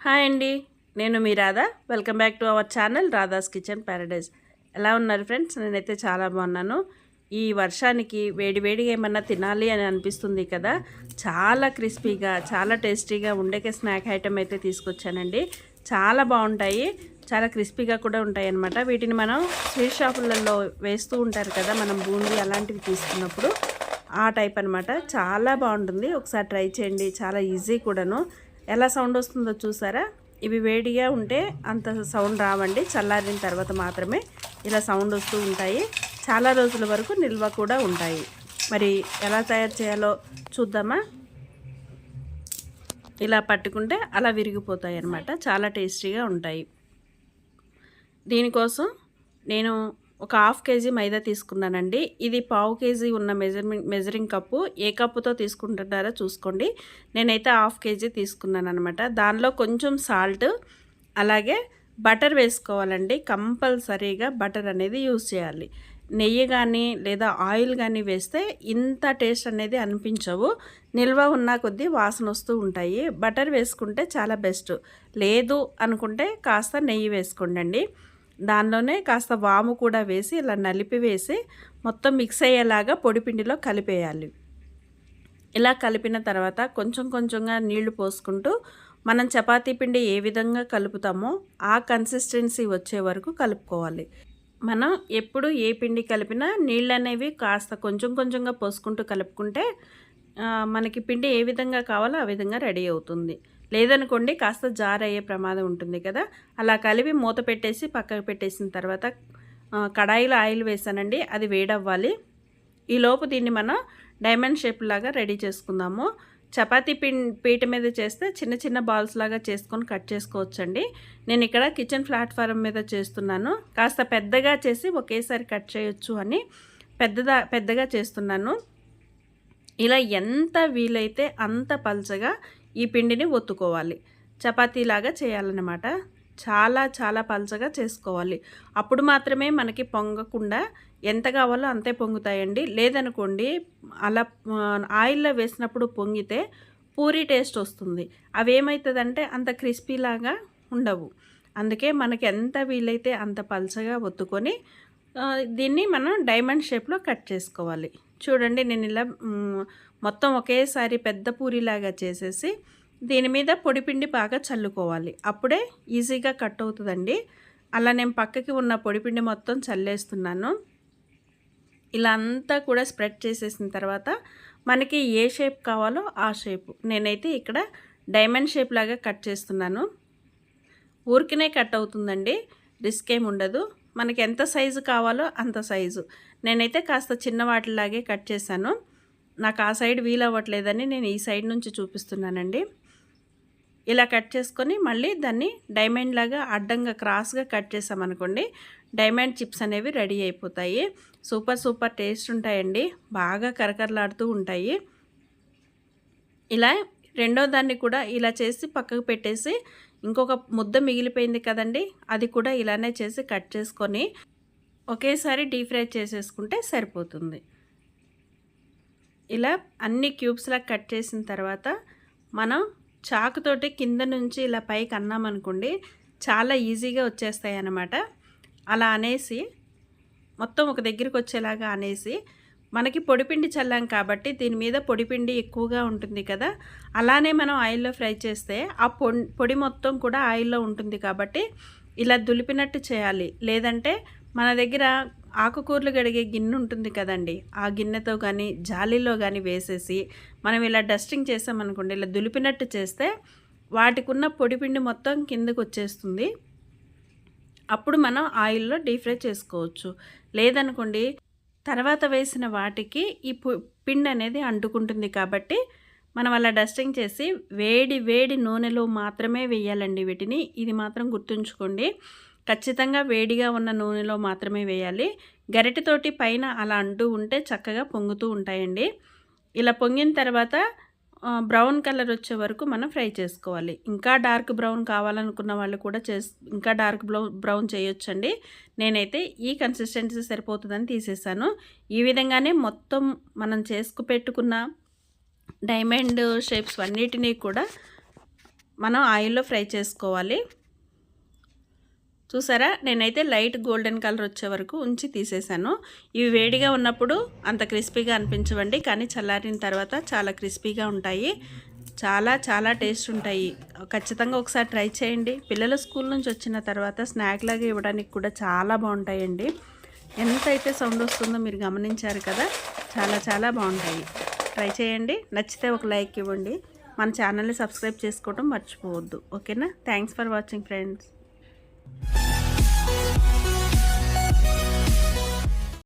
Hi అండి, నేను మీ Radha. Welcome back to our channel Radha's kitchen paradise. ఎలా ఉన్నారు ఫ్రెండ్స్? నేనైతే చాలా బాగున్నాను. ఈ వర్షానికి వేడివేడిగా ఏమన్నా తినాలి అని అనిపిస్తుంది కదా. చాలా క్రిస్పీగా, చాలా టేస్టీగా ఉండే స్నాక్ ఐటెం అయితే తీసుకొచ్చానండి. చాలా బాగుంటాయి, చాలా క్రిస్పీగా కూడా ఉంటాయి అన్నమాట. వీటిని మనం స్వీట్ షాపులలో వేస్తూ ఉంటారు కదా, మనం బూందీ అలాంటివి తీసుకున్నప్పుడు ఆ టైప్ అనమాట. చాలా బాగుంటుంది, ఒకసారి ట్రై చేయండి. చాలా ఈజీ కూడాను. ఎలా సౌండ్ వస్తుందో చూసారా? ఇవి వేడిగా ఉంటే అంత సౌండ్ రావండి, చల్లారిన తర్వాత మాత్రమే ఇలా సౌండ్ వస్తూ ఉంటాయి. చాలా రోజుల వరకు నిల్వ కూడా ఉంటాయి. మరి ఎలా తయారు చేయాలో చూద్దామా? ఇలా పట్టుకుంటే అలా విరిగిపోతాయి అన్నమాట. చాలా టేస్టీగా ఉంటాయి. దీనికోసం నేను ఒక హాఫ్ కేజీ మైదా తీసుకున్నానండి. ఇది పావు కేజీ ఉన్న మెజరింగ్ కప్పు. ఏ కప్పుతో తీసుకుంటున్నారో చూసుకోండి. నేనైతే హాఫ్ కేజీ తీసుకున్నాను అనమాట. దానిలో కొంచెం సాల్ట్, అలాగే బటర్ వేసుకోవాలండి. కంపల్సరీగా బటర్ అనేది యూజ్ చేయాలి. నెయ్యి కానీ లేదా ఆయిల్ కానీ వేస్తే ఇంత టేస్ట్ అనేది అనిపించవు. నిల్వ ఉన్న కొద్దీ వాసన వస్తూ ఉంటాయి. బటర్ వేసుకుంటే చాలా బెస్ట్. లేదు అనుకుంటే కాస్త నెయ్యి వేసుకోండి. దానిలోనే కాస్త వాము కూడా వేసి ఇలా నలిపి వేసి మొత్తం మిక్స్ అయ్యేలాగా పొడిపిండిలో కలిపేయాలి. ఇలా కలిపిన తర్వాత కొంచెం కొంచెంగా నీళ్లు పోసుకుంటూ మనం చపాతీ పిండి ఏ విధంగా కలుపుతామో ఆ కన్సిస్టెన్సీ వచ్చే వరకు కలుపుకోవాలి. మనం ఎప్పుడు ఏ పిండి కలిపినా నీళ్ళు అనేవి కాస్త కొంచెం కొంచెంగా పోసుకుంటూ కలుపుకుంటే మనకి పిండి ఏ విధంగా కావాలో ఆ విధంగా రెడీ అవుతుంది. లేదనుకోండి కాస్త జార్ అయ్యే ప్రమాదం ఉంటుంది కదా. అలా కలిపి మూత పెట్టేసి పక్కకు పెట్టేసిన తర్వాత కడాయిలో ఆయిల్ వేసానండి. అది వేడవ్వాలి. ఈలోపు దీన్ని మనం డైమండ్ షేప్ లాగా రెడీ చేసుకుందాము. చపాతీ పీట మీద చేస్తే చిన్న చిన్న బాల్స్ లాగా చేసుకొని కట్ చేసుకోవచ్చండి. నేను ఇక్కడ కిచెన్ ప్లాట్ఫారం మీద చేస్తున్నాను. కాస్త పెద్దగా చేసి ఒకేసారి కట్ చేయొచ్చు అని పెద్దగా చేస్తున్నాను. ఇలా ఎంత వీలైతే అంత పల్చగా ఈ పిండిని ఒత్తుకోవాలి. చపాతీలాగా చేయాలన్నమాట. చాలా చాలా పల్చగా చేసుకోవాలి. అప్పుడు మాత్రమే మనకి పొంగకుండా ఎంత కావాలో అంతే పొంగుతాయండి. లేదనుకోండి అలా ఆయిల్లో వేసినప్పుడు పొంగితే పూరి టేస్ట్ వస్తుంది. అవి ఏమవుతుందంటే అంత క్రిస్పీలాగా ఉండవు. అందుకే మనకి ఎంత వీలైతే అంత పల్చగా ఒత్తుకొని దీన్ని మనం డైమండ్ షేప్లో కట్ చేసుకోవాలి. చూడండి, నేను ఇలా మొత్తం ఒకేసారి పెద్ద పూరిలాగా చేసేసి దీని మీద పొడిపిండి బాగా చల్లుకోవాలి. అప్పుడే ఈజీగా కట్ అవుతుందండి. అలా నేను పక్కకి ఉన్న పొడిపిండి మొత్తం చల్లేస్తున్నాను. ఇలా అంతా కూడా స్ప్రెడ్ చేసేసిన తర్వాత మనకి ఏ షేప్ కావాలో ఆ షేపు. నేనైతే ఇక్కడ డైమండ్ షేప్ లాగా కట్ చేస్తున్నాను. ఊరికనే కట్ అవుతుందండి, రిస్క్ ఏమి ఉండదు. మనకి ఎంత సైజు కావాలో అంత సైజు. నేనైతే కాస్త చిన్న వాటిలాగే కట్ చేశాను. నాకు ఆ సైడ్ వీలవ్వట్లేదని నేను ఈ సైడ్ నుంచి చూపిస్తున్నానండి. ఇలా కట్ చేసుకొని మళ్ళీ దాన్ని డైమండ్ లాగా అడ్డంగా క్రాస్గా కట్ చేసామనుకోండి, డైమండ్ చిప్స్ అనేవి రెడీ అయిపోతాయి. సూపర్ సూపర్ టేస్ట్ ఉంటాయండి, బాగా కరకరలాడుతూ ఉంటాయి. ఇలా రెండో దాన్ని కూడా ఇలా చేసి పక్కకు పెట్టేసి ఇంకొక ముద్ద మిగిలిపోయింది కదండి, అది కూడా ఇలానే చేసి కట్ చేసుకొని ఒకేసారి డీప్ ఫ్రై చేసేసుకుంటే సరిపోతుంది. ఇలా అన్ని క్యూబ్స్లా కట్ చేసిన తర్వాత మనం చాకుతోటి కింద నుంచి ఇలా పైకి అన్నామనుకోండి చాలా ఈజీగా వచ్చేస్తాయి అన్నమాట. అలా అనేసి మొత్తం ఒక దగ్గరికి వచ్చేలాగా అనేసి మనకి పొడిపిండి చల్లాం కాబట్టి దీని మీద పొడిపిండి ఎక్కువగా ఉంటుంది కదా. అలానే మనం ఆయిల్లో ఫ్రై చేస్తే ఆ పొడి మొత్తం కూడా ఆయిల్లో ఉంటుంది కాబట్టి ఇలా దులిపినట్టు చేయాలి. లేదంటే మన దగ్గర ఆకుకూరలు కడిగే గిన్నె ఉంటుంది కదండి, ఆ గిన్నెతో కానీ జాలీలో కానీ వేసేసి మనం ఇలా డస్టింగ్ చేసామనుకోండి, ఇలా దులిపినట్టు చేస్తే వాటికి ఉన్న పొడిపిండి మొత్తం కిందకు వచ్చేస్తుంది. అప్పుడు మనం ఆయిల్లో డీప్ ఫ్రై చేసుకోవచ్చు. లేదనుకోండి తర్వాత వేసిన వాటికి ఈ పిండి అనేది అంటుకుంటుంది కాబట్టి మనం అలా డస్టింగ్ చేసి వేడి వేడి నూనెలో మాత్రమే వేయాలండి వీటిని. ఇది మాత్రం గుర్తుంచుకోండి. ఖచ్చితంగా వేడిగా ఉన్న నూనెలో మాత్రమే వేయాలి. గరిటెతోటి పైన అలా అంటూ ఉంటే చక్కగా పొంగుతూ ఉంటాయండి. ఇలా పొంగిన తర్వాత బ్రౌన్ కలర్ వచ్చే వరకు మనం ఫ్రై చేసుకోవాలి. ఇంకా డార్క్ బ్రౌన్ కావాలనుకున్న వాళ్ళు కూడా ఇంకా డార్క్ బ్రౌన్ చేయొచ్చండి. నేనైతే ఈ కన్సిస్టెన్సీ సరిపోతుందని తీసేసాను. ఈ విధంగానే మొత్తం మనం చేసుకు పెట్టుకున్న డైమండ్ షేప్స్ అన్నిటినీ కూడా మనం ఆయిల్లో ఫ్రై చేసుకోవాలి. చూసారా, నేనైతే లైట్ గోల్డెన్ కలర్ వచ్చే వరకు ఉంచి తీసేసాను. ఇవి వేడిగా ఉన్నప్పుడు అంత క్రిస్పీగా అనిపించవండి, కానీ చల్లారిన తర్వాత చాలా క్రిస్పీగా ఉంటాయి. చాలా చాలా టేస్ట్ ఉంటాయి. ఖచ్చితంగా ఒకసారి ట్రై చేయండి. పిల్లలు స్కూల్ నుంచి వచ్చిన తర్వాత స్నాక్ లాగా ఇవ్వడానికి కూడా చాలా బాగుంటాయండి. ఎంతైతే సౌండ్ వస్తుందో మీరు గమనించారు కదా, చాలా చాలా బాగుంటాయి. ట్రై చేయండి. నచ్చితే ఒక లైక్ ఇవ్వండి. మన ఛానల్ని సబ్స్క్రైబ్ చేసుకోవడం మర్చిపోవద్దు. ఓకేనా? Thanks for watching friends.